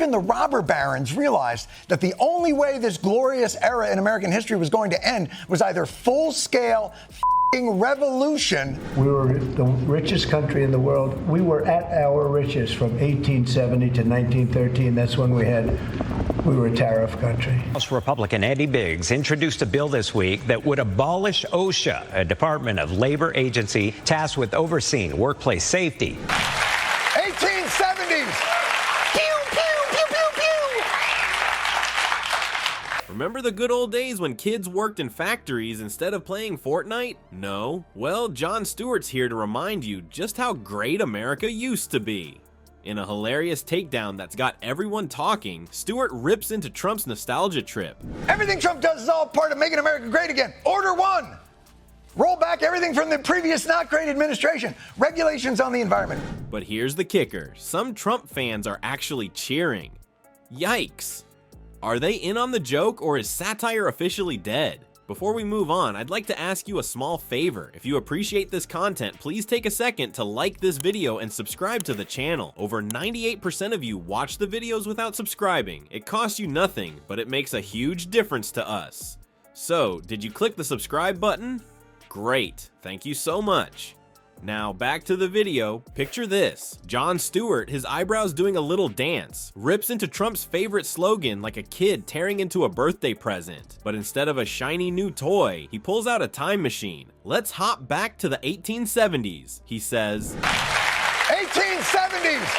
even the robber barons realized that the only way this glorious era in American history was going to end was either full-scale revolution. We were the richest country in the world. We were at our richest from 1870 to 1913. That's when we were a tariff country. House Republican Andy Biggs introduced a bill this week that would abolish OSHA, a Department of Labor agency tasked with overseeing workplace safety. 1870s! Remember the good old days when kids worked in factories instead of playing Fortnite? No? Well, Jon Stewart's here to remind you just how great America used to be. In a hilarious takedown that's got everyone talking, Stewart rips into Trump's nostalgia trip. Everything Trump does is all part of making America great again. Order one. Roll back everything from the previous not great administration. Regulations on the environment. But here's the kicker. Some Trump fans are actually cheering. Yikes. Are they in on the joke, or is satire officially dead? Before we move on, I'd like to ask you a small favor. If you appreciate this content, please take a second to like this video and subscribe to the channel. Over 98% of you watch the videos without subscribing. It costs you nothing, but it makes a huge difference to us. So, did you click the subscribe button? Great, thank you so much. Now back to the video. Picture this. Jon Stewart, his eyebrows doing a little dance, rips into Trump's favorite slogan like a kid tearing into a birthday present. But instead of a shiny new toy, he pulls out a time machine. Let's hop back to the 1870s. He says, 1870s!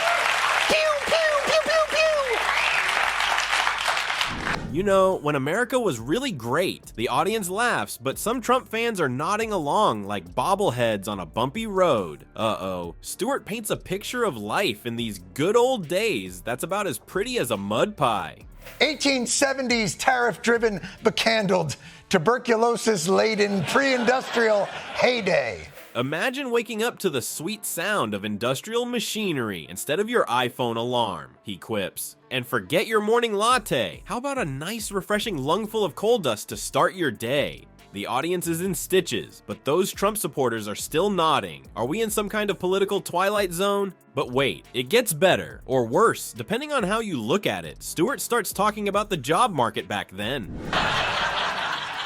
You know, when America was really great, the audience laughs, but some Trump fans are nodding along like bobbleheads on a bumpy road. Uh-oh. Stewart paints a picture of life in these good old days that's about as pretty as a mud pie. 1870s tariff-driven, becandled, tuberculosis-laden, pre-industrial heyday. Imagine waking up to the sweet sound of industrial machinery instead of your iPhone alarm, he quips. And forget your morning latte. How about a nice refreshing lungful of coal dust to start your day? The audience is in stitches, but those Trump supporters are still nodding. Are we in some kind of political twilight zone? But wait, it gets better, or worse, depending on how you look at it. Stewart starts talking about the job market back then.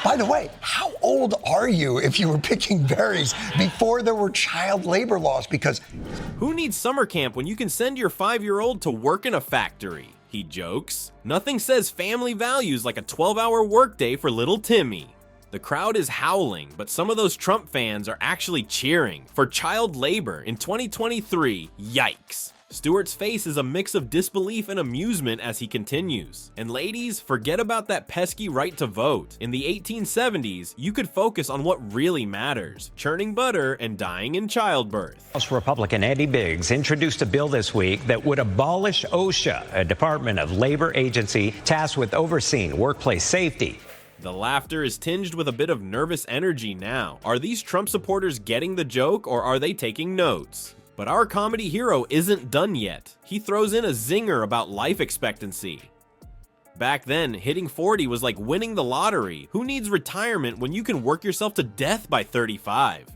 By the way, how old are you if you were picking berries before there were child labor laws? Because who needs summer camp when you can send your 5-year-old to work in a factory? He jokes. Nothing says family values like a 12-hour workday for little Timmy. The crowd is howling, but some of those Trump fans are actually cheering for child labor in 2023. Yikes. Stewart's face is a mix of disbelief and amusement as he continues. And ladies, forget about that pesky right to vote. In the 1870s, you could focus on what really matters: churning butter and dying in childbirth. House Republican Andy Biggs introduced a bill this week that would abolish OSHA, a Department of Labor agency tasked with overseeing workplace safety. The laughter is tinged with a bit of nervous energy now. Are these Trump supporters getting the joke, or are they taking notes? But our comedy hero isn't done yet. He throws in a zinger about life expectancy. Back then, hitting 40 was like winning the lottery. Who needs retirement when you can work yourself to death by 35?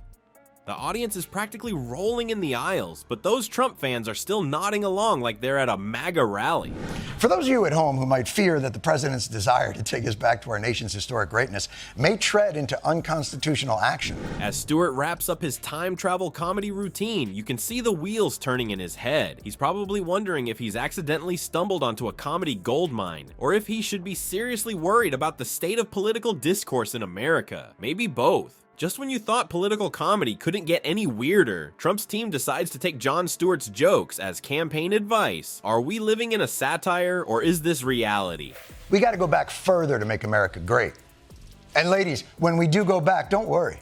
The audience is practically rolling in the aisles, but those Trump fans are still nodding along like they're at a MAGA rally. for those of you at home who might fear that the president's desire to take us back to our nation's historic greatness may tread into unconstitutional action. As Stewart wraps up his time travel comedy routine, you can see the wheels turning in his head. He's probably wondering if he's accidentally stumbled onto a comedy goldmine, or if he should be seriously worried about the state of political discourse in America. Maybe both. Just when you thought political comedy couldn't get any weirder, Trump's team decides to take Jon Stewart's jokes as campaign advice. Are we living in a satire, or is this reality? We got to go back further to make America great. And ladies, when we do go back, don't worry.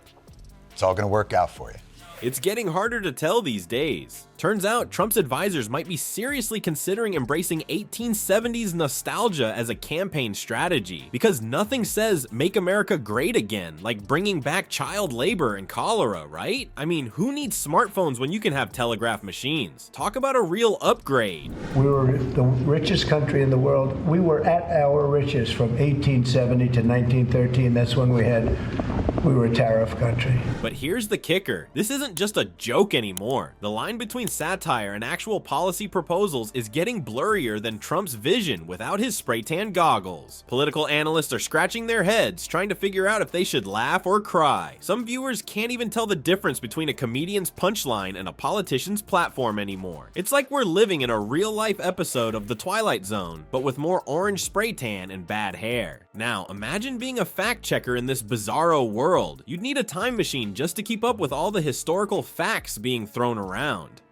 It's all going to work out for you. It's getting harder to tell these days. Turns out Trump's advisors might be seriously considering embracing 1870s nostalgia as a campaign strategy, because nothing says make America great again like bringing back child labor and cholera, right? I mean, who needs smartphones when you can have telegraph machines? Talk about a real upgrade. We were the richest country in the world. We were at our richest from 1870 to 1913. That's when we we were a tariff country. But here's the kicker. This isn't just a joke anymore. The line between satire and actual policy proposals is getting blurrier than Trump's vision without his spray tan goggles. Political analysts are scratching their heads, trying to figure out if they should laugh or cry. Some viewers can't even tell the difference between a comedian's punchline and a politician's platform anymore. It's like we're living in a real-life episode of The Twilight Zone, but with more orange spray tan and bad hair. Now, imagine being a fact-checker in this bizarro world. You'd need a time machine just to keep up with all the historical facts being thrown around.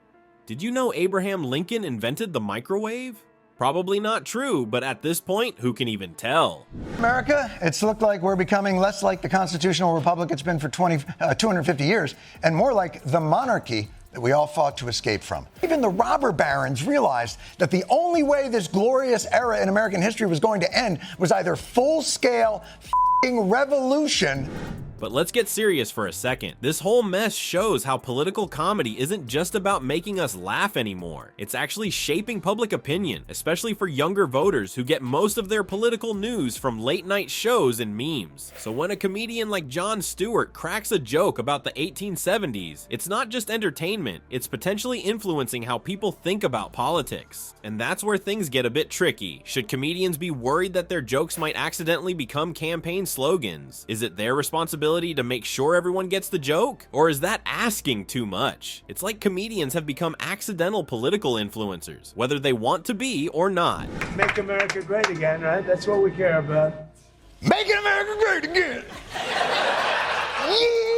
Did you know Abraham Lincoln invented the microwave? Probably not true, but at this point, who can even tell? America, it's looked like we're becoming less like the constitutional republic it's been for 250 years, and more like the monarchy that we all fought to escape from. Even the robber barons realized that the only way this glorious era in American history was going to end was either full-scale revolution. But let's get serious for a second. This whole mess shows how political comedy isn't just about making us laugh anymore. It's actually shaping public opinion, especially for younger voters who get most of their political news from late night shows and memes. So when a comedian like Jon Stewart cracks a joke about the 1870s, it's not just entertainment, it's potentially influencing how people think about politics. And that's where things get a bit tricky. Should comedians be worried that their jokes might accidentally become campaign slogans? Is it their responsibility to make sure everyone gets the joke? Or is that asking too much? It's like comedians have become accidental political influencers, whether they want to be or not. Make America great again, right? That's what we care about. Making America great again. Yeah.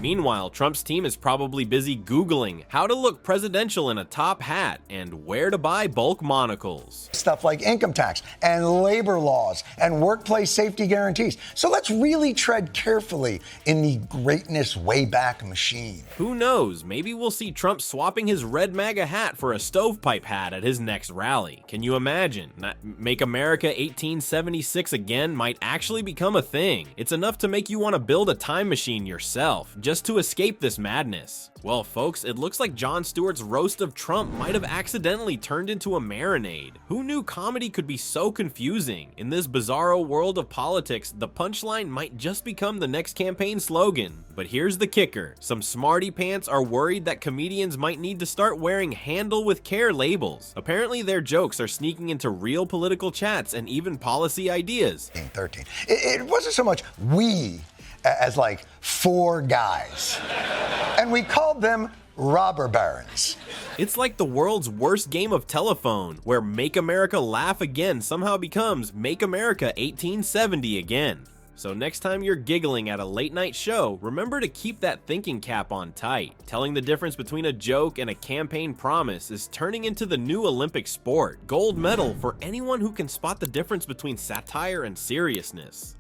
Meanwhile, Trump's team is probably busy Googling how to look presidential in a top hat and where to buy bulk monocles. Stuff like income tax and labor laws and workplace safety guarantees. So let's really tread carefully in the greatness wayback machine. Who knows, maybe we'll see Trump swapping his red MAGA hat for a stovepipe hat at his next rally. Can you imagine? Make America 1876 again might actually become a thing. It's enough to make you want to build a time machine yourself, just to escape this madness. Well, folks, it looks like Jon Stewart's roast of Trump might have accidentally turned into a marinade. Who knew comedy could be so confusing? In this bizarro world of politics, the punchline might just become the next campaign slogan. But here's the kicker. Some smarty pants are worried that comedians might need to start wearing handle with care labels. Apparently their jokes are sneaking into real political chats and even policy ideas. 13. It wasn't so much we as like four guys. And we called them robber barons. It's like the world's worst game of telephone, where Make America Laugh Again somehow becomes Make America 1870 again. So next time you're giggling at a late night show, remember to keep that thinking cap on tight. Telling the difference between a joke and a campaign promise is turning into the new Olympic sport. Gold medal for anyone who can spot the difference between satire and seriousness.